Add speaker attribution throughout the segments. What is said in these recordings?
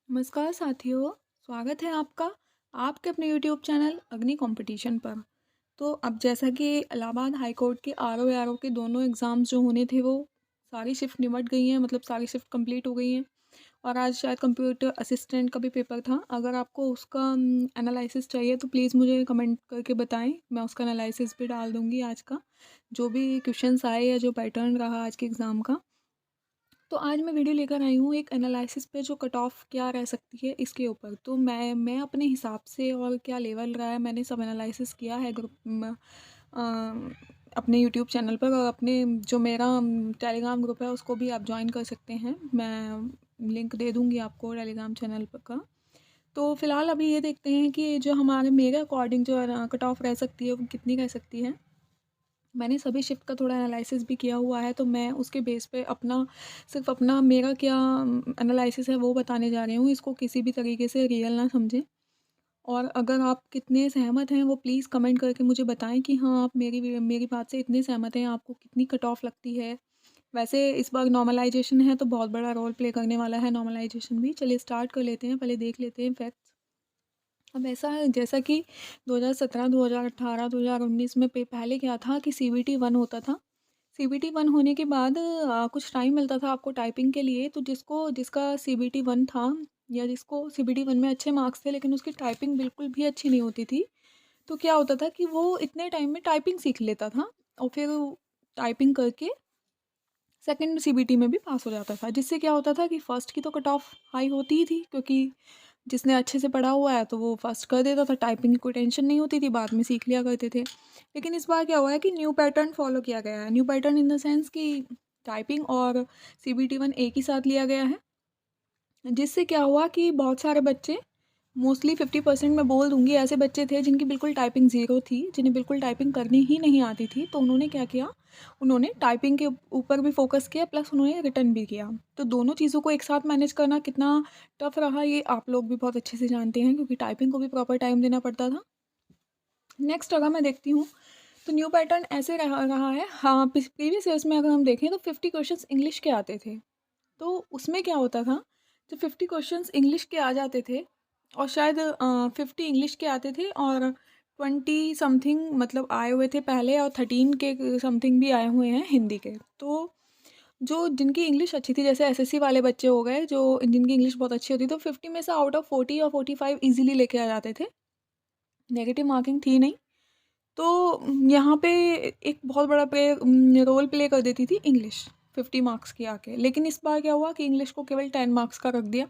Speaker 1: नमस्कार साथियों, स्वागत है आपका आपके अपने यूट्यूब चैनल अग्नि कंपटीशन पर। तो अब जैसा कि इलाहाबाद हाई कोर्ट के आरओ एआरओ के दोनों एग्ज़ाम्स जो होने थे वो सारी शिफ्ट निमट गई हैं, मतलब सारी शिफ्ट कंप्लीट हो गई हैं। और आज शायद कंप्यूटर असिस्टेंट का भी पेपर था। अगर आपको उसका एनालिसिस चाहिए तो प्लीज़ मुझे कमेंट करके बताएं, मैं उसका एनालिसिस भी डाल दूँगी आज का, जो भी क्वेश्चंस आए या जो पैटर्न रहा आज के एग्ज़ाम का। तो आज मैं वीडियो लेकर आई हूँ एक एनालिसिस पे, जो कट ऑफ क्या रह सकती है इसके ऊपर। तो मैं अपने हिसाब से और क्या लेवल रहा है मैंने सब एनालिसिस किया है ग्रुप अपने यूट्यूब चैनल पर, और अपने जो मेरा टेलीग्राम ग्रुप है उसको भी आप ज्वाइन कर सकते हैं। मैं लिंक दे दूँगी आपको टेलीग्राम चैनल पर का। तो फ़िलहाल अभी ये देखते हैं कि जो हमारे मेरे अकॉर्डिंग जो कट ऑफ रह सकती है वो कितनी रह सकती है। मैंने सभी शिफ्ट का थोड़ा एनालिसिस भी किया हुआ है, तो मैं उसके बेस पे अपना सिर्फ़ अपना मेरा क्या एनालिसिस है वो बताने जा रही हूँ। इसको किसी भी तरीके से रियल ना समझें। और अगर आप कितने सहमत हैं वो प्लीज़ कमेंट करके मुझे बताएँ कि हाँ, आप मेरी बात से इतने सहमत हैं, आपको कितनी कट ऑफ लगती है। वैसे इस बार नॉर्मलाइज़ेशन है तो बहुत बड़ा रोल प्ले करने वाला है नॉर्मलाइज़ेशन भी। चलिए स्टार्ट कर लेते हैं, पहले देख लेते हैं फैक्ट्स। अब ऐसा है जैसा कि 2017, 2018, 2019 में पे पहले क्या था कि सीबीटी 1 होता था। सीबीटी 1 होने के बाद कुछ टाइम मिलता था आपको टाइपिंग के लिए, तो जिसका सीबीटी 1 था या जिसको सीबीटी 1 में अच्छे मार्क्स थे लेकिन उसकी टाइपिंग बिल्कुल भी अच्छी नहीं होती थी, तो क्या होता था कि वो इतने टाइम में टाइपिंग सीख लेता था और फिर टाइपिंग करके सेकंड सीबीटी में भी पास हो जाता था। जिससे क्या होता था कि फर्स्ट की तो कट ऑफ हाई होती ही थी, क्योंकि जिसने अच्छे से पढ़ा हुआ है तो वो फर्स्ट कर देता था, टाइपिंग की कोई टेंशन नहीं होती थी, बाद में सीख लिया करते थे। लेकिन इस बार क्या हुआ है कि न्यू पैटर्न फॉलो किया गया है। New pattern in the sense कि टाइपिंग और सीबीटी 1 एक ही साथ लिया गया है। जिससे क्या हुआ कि बहुत सारे बच्चे, मोस्टली 50% मैं बोल दूँगी, ऐसे बच्चे थे जिनकी बिल्कुल टाइपिंग ज़ीरो थी, जिन्हें बिल्कुल टाइपिंग करनी ही नहीं आती थी। तो उन्होंने क्या किया, उन्होंने टाइपिंग के ऊपर भी फ़ोकस किया, प्लस उन्होंने रिटन भी किया। तो दोनों चीज़ों को एक साथ मैनेज करना कितना टफ़ रहा ये आप लोग भी बहुत अच्छे से जानते हैं, क्योंकि टाइपिंग को भी प्रॉपर टाइम देना पड़ता था। नेक्स्ट अगर मैं देखती हूँ तो न्यू पैटर्न ऐसे रहा रहा है। हाँ, प्रीवियस ईयर्स में अगर हम देखें तो 50 क्वेश्चंस इंग्लिश के आते थे। तो उसमें क्या होता था, जब 50 क्वेश्चंस इंग्लिश के आ जाते थे और शायद 50 इंग्लिश के आते थे और 20 समथिंग मतलब आए हुए थे पहले, और 13 के समथिंग भी आए हुए हैं हिंदी के। तो जो जिनकी इंग्लिश अच्छी थी, जैसे एसएससी वाले बच्चे हो गए जो जिनकी इंग्लिश बहुत अच्छी होती, तो 50 में से आउट ऑफ 40 और 45 ईजिली लेके आ जाते थे। नेगेटिव मार्किंग थी नहीं। तो यहाँ पे एक बहुत बड़ा रोल प्ले कर देती थी इंग्लिश 50 मार्क्स की आके। लेकिन इस बार क्या हुआ कि इंग्लिश को केवल 10 मार्क्स का रख दिया।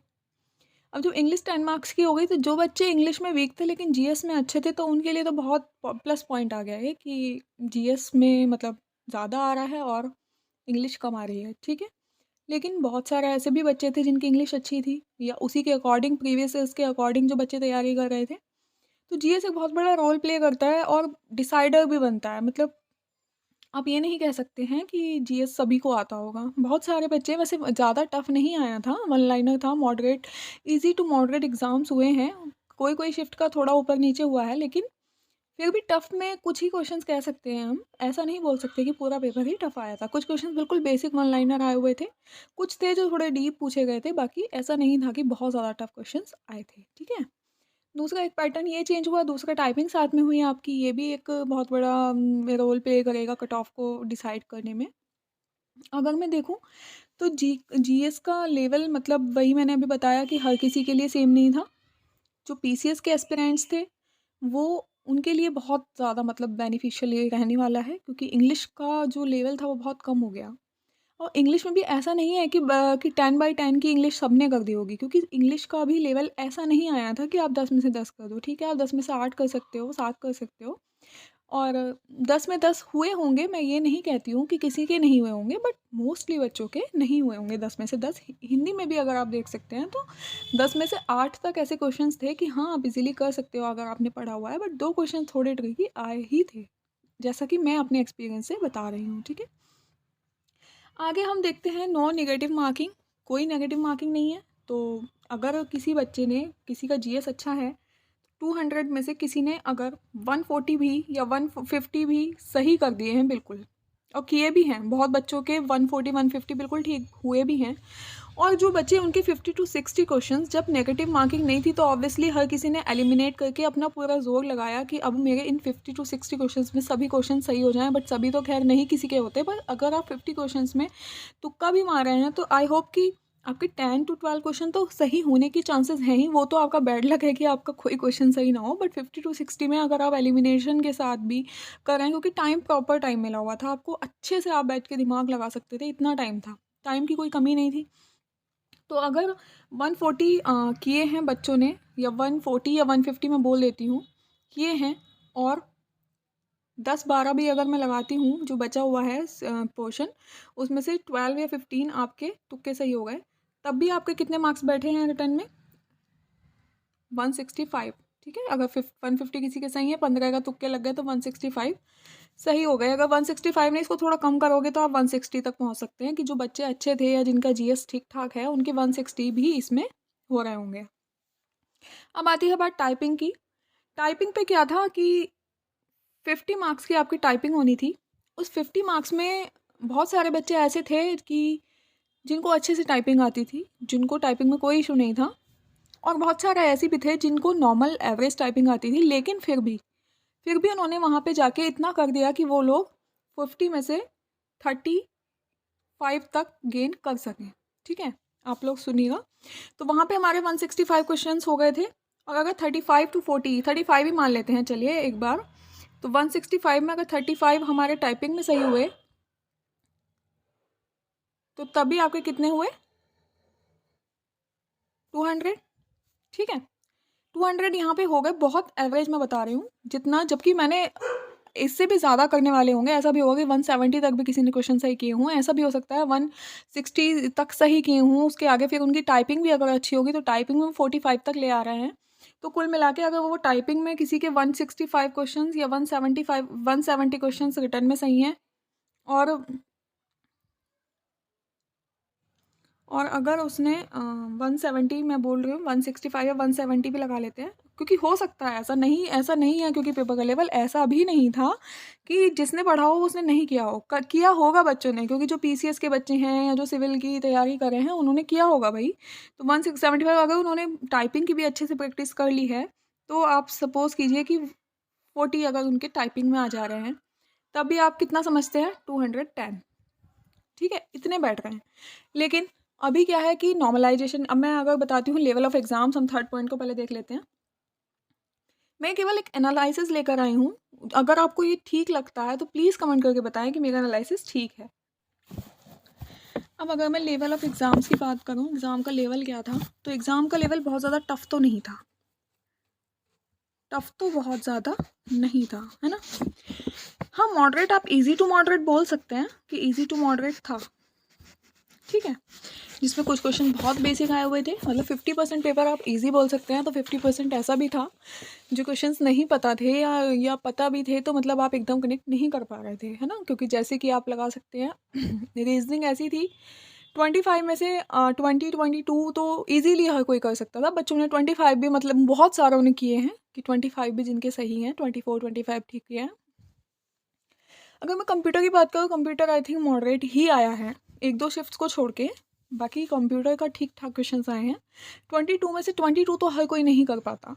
Speaker 1: अब जब इंग्लिश 10 मार्क्स की हो गई, तो जो बच्चे इंग्लिश में वीक थे लेकिन जीएस में अच्छे थे, तो उनके लिए तो बहुत प्लस पॉइंट आ गया है कि जीएस में मतलब ज़्यादा आ रहा है और इंग्लिश कम आ रही है, ठीक है। लेकिन बहुत सारे ऐसे भी बच्चे थे जिनकी इंग्लिश अच्छी थी, या उसी के अकॉर्डिंग प्रीवियस ईयर्स के अकॉर्डिंग जो बच्चे तैयारी कर रहे थे। तो जीएस एक बहुत बड़ा रोल प्ले करता है और डिसाइडर भी बनता है। मतलब आप ये नहीं कह सकते हैं कि जीएस सभी को आता होगा। बहुत सारे बच्चे, वैसे ज़्यादा टफ नहीं आया था, वन लाइनर था, moderate, easy to moderate exams हुए हैं। कोई-कोई शिफ्ट का थोड़ा ऊपर-नीचे हुआ है, लेकिन फिर भी टफ में कुछ ही क्वेश्चंस कह सकते हैं हम। ऐसा नहीं बोल सकते कि पूरा पेपर ही टफ आया था। कुछ क्वेश्चंस बिल्कुल बेसिक वन लाइनर आए हुए थे, कुछ थे जो थोड़े डीप पूछे गए थे, बाकी ऐसा नहीं था कि बहुत ज़्यादा टफ क्वेश्चंस आए थे, ठीक है? दूसरा एक पैटर्न ये चेंज हुआ, दूसरा टाइपिंग साथ में हुई आपकी, ये भी एक बहुत बड़ा रोल प्ले करेगा कट ऑफ को डिसाइड करने में। अगर मैं देखूँ तो जीएस का लेवल, मतलब वही मैंने अभी बताया कि हर किसी के लिए सेम नहीं था। जो पीसीएस के एस्पिरेंट्स थे, वो उनके लिए बहुत ज़्यादा मतलब बेनिफिशियल ये रहने वाला है, क्योंकि इंग्लिश का जो लेवल था वो बहुत कम हो गया। और इंग्लिश में भी ऐसा नहीं है कि 10 बाई 10 की इंग्लिश सबने कर दी होगी, क्योंकि इंग्लिश का भी लेवल ऐसा नहीं आया था कि आप 10 में से 10 कर दो। ठीक है, आप 10 में से 8 कर सकते हो, 7 कर सकते हो, और 10 में 10 हुए होंगे, मैं ये नहीं कहती हूँ कि किसी के नहीं हुए होंगे, बट मोस्टली बच्चों के नहीं हुए होंगे 10 में से 10। हिंदी में भी अगर आप देख सकते हैं तो 10 में से 8 तक ऐसे क्वेश्चंस थे कि हाँ, आप इज़िली कर सकते हो अगर आपने पढ़ा हुआ है, बट 2 क्वेश्चन थोड़े ट्रिकी आए ही थे, जैसा कि मैं अपने एक्सपीरियंस से बता रही हूँ, ठीक है। आगे हम देखते हैं नो नेगेटिव मार्किंग। कोई नेगेटिव मार्किंग नहीं है। तो अगर किसी बच्चे ने, किसी का जीएस अच्छा है, 200 में से किसी ने अगर 140 भी या 150 भी सही कर दिए हैं, बिल्कुल और किए भी हैं, बहुत बच्चों के 140 150 बिल्कुल ठीक हुए भी हैं। और जो बच्चे उनके 50 to 60 क्वेश्चंस, जब नेगेटिव मार्किंग नहीं थी तो ऑब्वियसली हर किसी ने एलिमिनेट करके अपना पूरा जोर लगाया कि अब मेरे इन 50 to 60 क्वेश्चंस में सभी क्वेश्चन सही हो जाएं। बट सभी तो खैर नहीं किसी के होते, पर अगर आप 50 क्वेश्चंस में तुक्का भी मार रहे हैं तो आई होप कि आपके 10 to 12 क्वेश्चन तो सही होने की चांसेस हैं ही। वो तो आपका बैड लक है कि आपका कोई क्वेश्चन सही ना हो, बट 50 to 60 में अगर आप एलिमिनेशन के साथ भी कर रहे हैं, क्योंकि टाइम प्रॉपर टाइम मिला हुआ था आपको, अच्छे से आप बैठ के दिमाग लगा सकते थे, इतना टाइम था, टाइम की कोई कमी नहीं थी। तो अगर 140 किए हैं बच्चों ने, या 140 या 150 मैं बोल देती हूँ किए हैं, और 10-12 भी अगर मैं लगाती हूँ जो बचा हुआ है पोर्शन, उसमें से 12 या 15 आपके तुक्के सही हो गए, तब भी आपके कितने मार्क्स बैठे हैं रिटर्न में? 165। ठीक है, अगर 150 किसी के सही है, 15 का तुक्के लग गए तो 165 सही हो गए। अगर 165 नहीं, इसको थोड़ा कम करोगे तो आप 160 तक पहुंच सकते हैं, कि जो बच्चे अच्छे थे या जिनका जीएस ठीक ठाक है उनके 160 भी इसमें हो रहे होंगे। अब आती है बात टाइपिंग की। टाइपिंग पे क्या था कि 50 मार्क्स की आपकी टाइपिंग होनी थी। उस 50 मार्क्स में बहुत सारे बच्चे ऐसे थे कि जिनको अच्छे से टाइपिंग आती थी, जिनको टाइपिंग में कोई इशू नहीं था, और बहुत सारे ऐसे भी थे जिनको नॉर्मल एवरेज टाइपिंग आती थी, लेकिन फिर भी उन्होंने वहाँ पे जाके इतना कर दिया कि वो लोग 50 में से 35 तक गेन कर सकें। ठीक है, आप लोग सुनिएगा। तो वहाँ पे हमारे 165 क्वेश्चंस हो गए थे, और अगर 35 to 40, 35 ही मान लेते हैं चलिए एक बार, तो 165 में अगर 35 हमारे टाइपिंग में सही हुए तो तभी आपके कितने हुए? 200। ठीक है, 200 यहाँ पे हो गए, बहुत एवरेज मैं बता रही हूँ जितना, जबकि मैंने इससे भी ज़्यादा करने वाले होंगे। ऐसा भी होगा कि 170 तक भी किसी ने क्वेश्चन सही किए हों, ऐसा भी हो सकता है 160 तक सही किए हों, उसके आगे फिर उनकी टाइपिंग भी अगर अच्छी होगी तो टाइपिंग में 45 तक ले आ रहे हैं। तो कुल मिला के अगर वो टाइपिंग में किसी के 165 क्वेश्चन या 170 क्वेश्चन रिटर्न में सही हैं, और अगर उसने 170, मैं बोल रही हूँ 165 या 170 भी लगा लेते हैं, क्योंकि हो सकता है, ऐसा नहीं है क्योंकि पेपर का लेवल ऐसा भी नहीं था कि जिसने पढ़ा हो उसने नहीं किया हो, किया होगा बच्चों ने, क्योंकि जो पीसीएस के बच्चे हैं या जो सिविल की तैयारी कर रहे हैं उन्होंने किया होगा भाई। तो 175 अगर उन्होंने टाइपिंग की भी अच्छे से प्रैक्टिस कर ली है, तो आप सपोज कीजिए कि 40 अगर उनके टाइपिंग में आ जा रहे हैं, तब भी आप कितना समझते हैं? 210। ठीक है, इतने बैठ रहे हैं। लेकिन अभी क्या है कि नॉर्मलाइजेशन, अब मैं अगर बताती हूँ लेवल ऑफ एग्जाम्स, हम थर्ड पॉइंट को पहले देख लेते हैं। मैं केवल एक एनालिसिस लेकर आई हूँ, अगर आपको ये ठीक लगता है तो प्लीज़ कमेंट करके बताएं कि मेरा एनालिसिस ठीक है। अब अगर मैं लेवल ऑफ एग्ज़ाम्स की बात करूँ, एग्ज़ाम का लेवल क्या था, तो एग्ज़ाम का लेवल बहुत ज़्यादा टफ तो नहीं था, टफ तो बहुत ज़्यादा नहीं था, है ना। हाँ, मॉडरेट, आप इजी टू मॉडरेट बोल सकते हैं कि इजी टू मॉडरेट था। ठीक है, जिसमें कुछ क्वेश्चन बहुत बेसिक आए हुए थे, मतलब 50% पेपर आप इजी बोल सकते हैं, तो 50% ऐसा भी था जो क्वेश्चंस नहीं पता थे, या पता भी थे तो मतलब आप एकदम कनेक्ट नहीं कर पा रहे थे, है ना। क्योंकि जैसे कि आप लगा सकते हैं रीजनिंग ऐसी थी, 25 में से 22 तो ईजीली हर कोई कर सकता था। बच्चों ने 25 भी, मतलब बहुत सारों ने किए हैं कि 25 भी जिनके सही हैं, 24-25 ठीक किए हैं। अगर मैं कंप्यूटर की बात करूँ, कंप्यूटर आई थिंक मॉडरेट ही आया है, एक दो शिफ्ट्स को छोड़ के, बाकी कंप्यूटर का ठीक ठाक क्वेश्चन आए हैं। 22 में से 22 तो हर कोई नहीं कर पाता।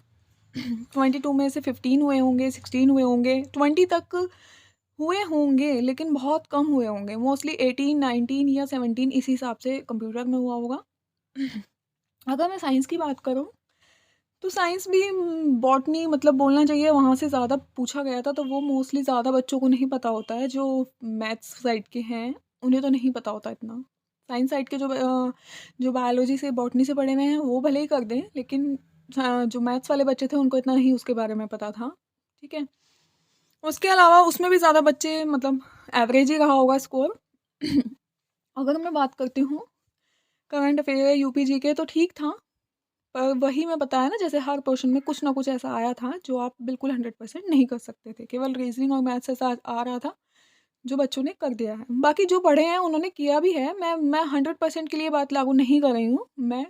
Speaker 1: 22 में से 15 हुए होंगे, 16 हुए होंगे, 20 तक हुए होंगे, लेकिन बहुत कम हुए होंगे। मोस्टली 18, 19 या 17 इसी हिसाब से कंप्यूटर में हुआ होगा। अगर मैं साइंस की बात करूँ तो साइंस भी बॉटनी, मतलब बोलना चाहिए वहाँ से ज़्यादा पूछा गया था, तो वो मोस्टली ज़्यादा बच्चों को नहीं पता होता है, जो मैथ्स साइड के हैं उन्हें तो नहीं पता होता इतना। साइंस साइड के जो बायोलॉजी से बॉटनी से पढ़े हुए हैं वो भले ही कर दें, लेकिन जो मैथ्स वाले बच्चे थे उनको इतना नहीं उसके बारे में पता था। ठीक है, उसके अलावा उसमें भी ज़्यादा बच्चे, मतलब एवरेज ही रहा होगा स्कोर। अगर मैं बात करती हूँ करंट अफेयर यूपी जी के, तो ठीक था, पर वही मैं बताया ना, जैसे हर पोर्शन में कुछ ना कुछ ऐसा आया था जो आप बिल्कुल 100% नहीं कर सकते थे। केवल रीजनिंग और मैथ्स ऐसा आ रहा था जो बच्चों ने कर दिया है। बाकी जो पढ़े हैं उन्होंने किया भी है। मैं 100% के लिए बात लागू नहीं कर रही हूँ, मैं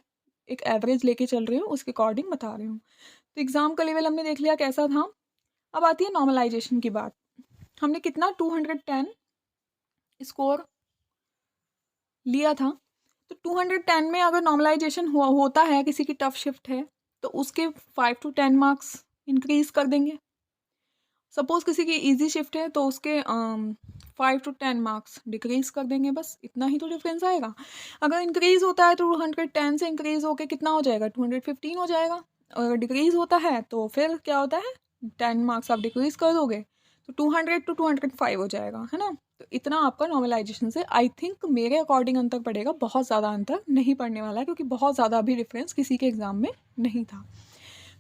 Speaker 1: एक एवरेज लेके चल रही हूँ, उसके अकॉर्डिंग बता रही हूँ। तो एग्ज़ाम का लेवल हमने देख लिया कैसा था। अब आती है नॉर्मलाइजेशन की बात। हमने कितना 210 स्कोर लिया था। तो 210 में अगर नॉर्मलाइजेशन होता है, किसी की टफ शिफ्ट है, तो उसके 5 to 10 मार्क्स इंक्रीज़ कर देंगे। सपोज़ किसी की इजी शिफ्ट है तो उसके 5 to 10 मार्क्स डिक्रीज़ कर देंगे, बस इतना ही तो डिफरेंस आएगा। अगर इंक्रीज़ होता है तो 210 से इंक्रीज़ होके कितना हो जाएगा, 215 हो जाएगा। और अगर डिक्रीज़ होता है तो फिर क्या होता है, 10 मार्क्स आप डिक्रीज़ कर दोगे तो 200 to 205 हो जाएगा, है ना। तो इतना आपका नॉर्मलाइजेशन से आई थिंक मेरे अकॉर्डिंग अंतर पड़ेगा, बहुत ज़्यादा अंतर नहीं पड़ने वाला है, क्योंकि बहुत ज़्यादा अभी डिफरेंस किसी के एग्ज़ाम में नहीं था।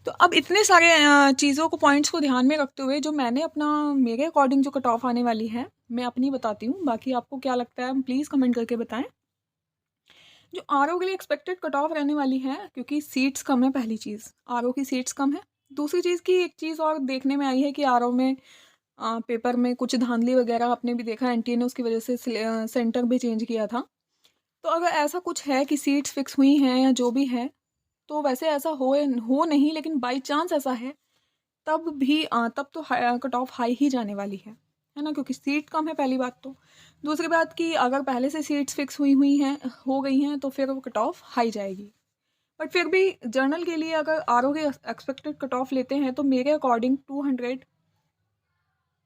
Speaker 1: तो अब इतने सारे चीज़ों को, पॉइंट्स को ध्यान में रखते हुए जो मैंने अपना, मेरे अकॉर्डिंग जो कट ऑफ आने वाली है, मैं अपनी बताती हूँ। बाकी आपको क्या लगता है प्लीज़ कमेंट करके बताएं। जो आरओ के लिए एक्सपेक्टेड कट ऑफ रहने वाली है, क्योंकि सीट्स कम है, पहली चीज़ आरओ की सीट्स कम है। दूसरी चीज़ की एक चीज़ और देखने में आई है कि आरओ में पेपर में कुछ धांधली वगैरह आपने भी देखा, एनटीए ने उसकी वजह से सेंटर भी चेंज किया था। तो अगर ऐसा कुछ है कि सीट्स फिक्स हुई हैं या जो भी है, तो वैसे ऐसा हो नहीं, लेकिन बाई चांस ऐसा है तब भी तब तो कट ऑफ हाई ही जाने वाली है ना, क्योंकि सीट कम है, पहली बात तो। दूसरी बात कि अगर पहले से सीट्स फिक्स हो गई हैं तो फिर वो कट ऑफ हाई जाएगी। बट फिर भी जर्नल के लिए अगर आरओ के एक्सपेक्टेड कट ऑफ लेते हैं तो मेरे अकॉर्डिंग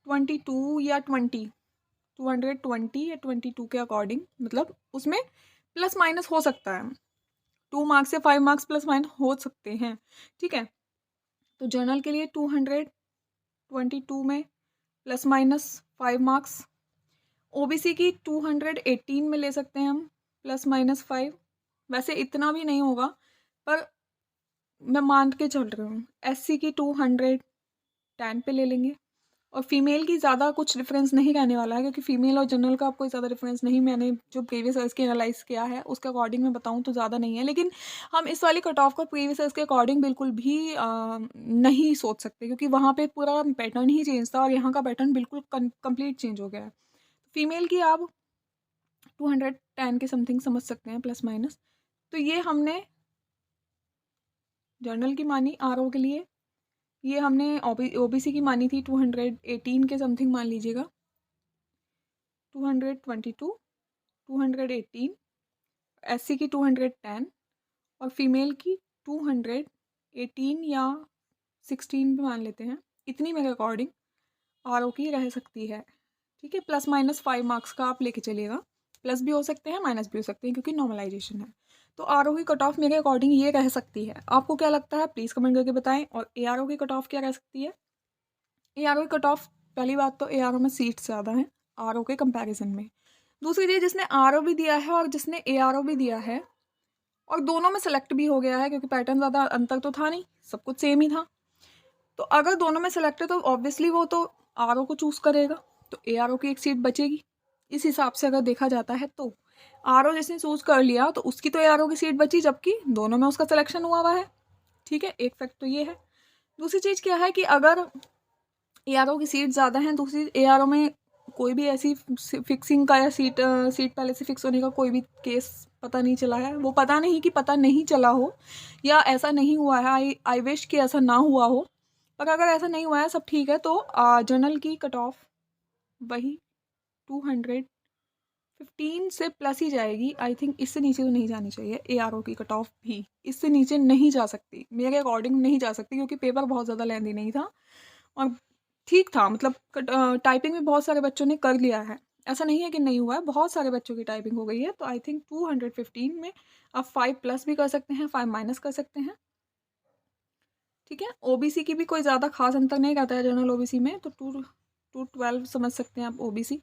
Speaker 1: 222 या 220 या 22 के अकॉर्डिंग, मतलब उसमें प्लस माइनस हो सकता है, 2 मार्क्स से 5 मार्क्स प्लस माइनस हो सकते हैं, ठीक है। तो जर्नल के लिए 222 में प्लस माइनस 5 मार्क्स। ओबीसी की 218 में ले सकते हैं हम, प्लस माइनस 5। वैसे इतना भी नहीं होगा, पर मैं मान के चल रही हूँ। एससी की 210 पे ले लेंगे। और फीमेल की ज़्यादा कुछ डिफरेंस नहीं रहने वाला है, क्योंकि फीमेल और जनरल का आपको ज़्यादा डिफरेंस नहीं, मैंने जो प्रीवियस ईयर्स के एनालाइज किया है उसके अकॉर्डिंग मैं बताऊँ तो ज़्यादा नहीं है। लेकिन हम इस वाली कट ऑफ का प्रीवियस ईयर्स के अकॉर्डिंग बिल्कुल भी नहीं सोच सकते, क्योंकि वहाँ पे पूरा पैटर्न ही चेंज था और यहाँ का पैटर्न बिल्कुल कंप्लीट चेंज हो गया है। फीमेल की आप 210 के समथिंग समझ सकते हैं, प्लस माइनस। तो ये हमने जर्नल की मानी आरओ के लिए, ये हमने ओबीसी की मानी थी 218 के समथिंग मान लीजिएगा, 222, 218, एससी की 210 और फीमेल की 218 या 16 भी मान लेते हैं। इतनी मेरे अकॉर्डिंग आरओ की रह सकती है, ठीक है। प्लस माइनस 5 मार्क्स का आप लेके चलिएगा, प्लस भी हो सकते हैं माइनस भी हो सकते हैं, क्योंकि नॉर्मलाइजेशन है। तो आरओ की कट ऑफ मेरे अकॉर्डिंग ये रह सकती है। आपको क्या लगता है प्लीज़ कमेंट करके बताएं। और एआरओ की कट ऑफ क्या रह सकती है। एआरओ की कट ऑफ, पहली बात तो एआरओ में सीट्स ज़्यादा हैं आरओ के कंपैरिजन में। दूसरी चीज़, जिसने आरओ भी दिया है और जिसने एआरओ भी दिया है और दोनों में सेलेक्ट भी हो गया है, क्योंकि पैटर्न ज़्यादा अंतर तो था नहीं, सब कुछ सेम ही था। तो अगर दोनों में सेलेक्ट है तो ऑब्वियसली वो तो आरओ को चूज़ करेगा, तो एआरओ की एक सीट बचेगी। इस हिसाब से अगर देखा जाता है तो आरओ जिसने चूज़ कर लिया तो उसकी तो एआरओ की सीट बची, जबकि दोनों में उसका सिलेक्शन हुआ है, ठीक है। एक फैक्ट तो ये है। दूसरी चीज़ क्या है कि अगर एआरओ की सीट ज़्यादा हैं, दूसरी एआरओ में कोई भी ऐसी फिक्सिंग का या सीट पहले से फिक्स होने का कोई भी केस पता नहीं चला है। वो पता नहीं कि पता नहीं चला हो या ऐसा नहीं हुआ है, आई विश कि ऐसा ना हुआ हो, पर अगर ऐसा नहीं हुआ है, सब ठीक है, तो जर्नल की कट ऑफ वही 215 से प्लस ही जाएगी आई थिंक। इससे नीचे तो नहीं जानी चाहिए एआरओ की कट ऑफ भी, इससे नीचे नहीं जा सकती, मेरे अकॉर्डिंग नहीं जा सकती, क्योंकि पेपर बहुत ज़्यादा लेंदी नहीं था और ठीक था। मतलब टाइपिंग भी बहुत सारे बच्चों ने कर लिया है, ऐसा नहीं है कि नहीं हुआ है, बहुत सारे बच्चों की टाइपिंग हो गई है। तो आई थिंक 215 में आप 5 प्लस भी कर सकते हैं, 5 माइनस कर सकते हैं, ठीक है। ओबीसी की भी कोई ज़्यादा खास अंतर नहीं रहता है जनरल ओबीसी में, तो 212 समझ सकते हैं आप ओबीसी।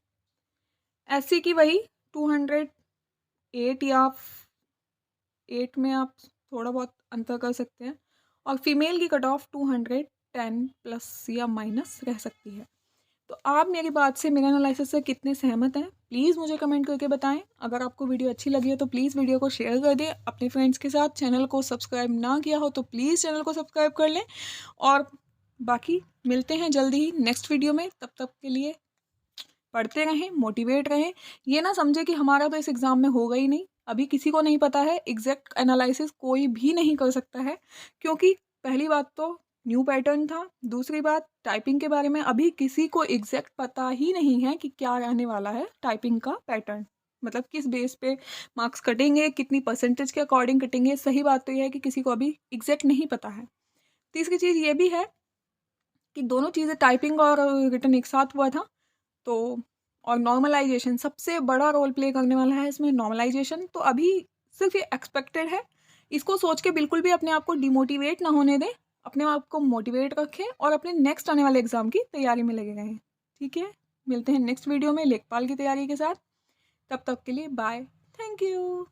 Speaker 1: एससी की वही 208 या 8 में आप थोड़ा बहुत अंतर कर सकते हैं। और फीमेल की कट ऑफ 210 प्लस या माइनस रह सकती है। तो आप मेरी बात से, मेरे एनालिसिस से कितने सहमत हैं प्लीज़ मुझे कमेंट करके बताएं। अगर आपको वीडियो अच्छी लगी हो तो प्लीज़ वीडियो को शेयर कर दें अपने फ्रेंड्स के साथ। चैनल को सब्सक्राइब ना किया हो तो प्लीज़ चैनल को सब्सक्राइब कर लें। और बाकी मिलते हैं जल्दी ही नेक्स्ट वीडियो में। तब तक के लिए पढ़ते रहें, मोटिवेट रहें। ये ना समझे कि हमारा तो इस एग्ज़ाम में होगा ही नहीं। अभी किसी को नहीं पता है, एग्जैक्ट एनालिसिस कोई भी नहीं कर सकता है, क्योंकि पहली बात तो न्यू पैटर्न था। दूसरी बात, टाइपिंग के बारे में अभी किसी को एग्जैक्ट पता ही नहीं है कि क्या रहने वाला है टाइपिंग का पैटर्न, मतलब किस बेस पे मार्क्स कटेंगे, कितनी परसेंटेज के अकॉर्डिंग कटेंगे। सही बात तो ये है कि किसी को अभी एग्जैक्ट नहीं पता है। तीसरी चीज़ ये भी है कि दोनों चीज़ें, टाइपिंग और रिटन एक साथ हुआ था, तो और नॉर्मलाइजेशन सबसे बड़ा रोल प्ले करने वाला है इसमें, नॉर्मलाइजेशन। तो अभी सिर्फ ये एक्सपेक्टेड है, इसको सोच के बिल्कुल भी अपने आप को डिमोटिवेट ना होने दें, अपने आप को मोटिवेट रखें और अपने नेक्स्ट आने वाले एग्ज़ाम की तैयारी में लगे रहें। ठीक है, मिलते हैं नेक्स्ट वीडियो में लेखपाल की तैयारी के साथ। तब तक के लिए बाय, थैंक यू।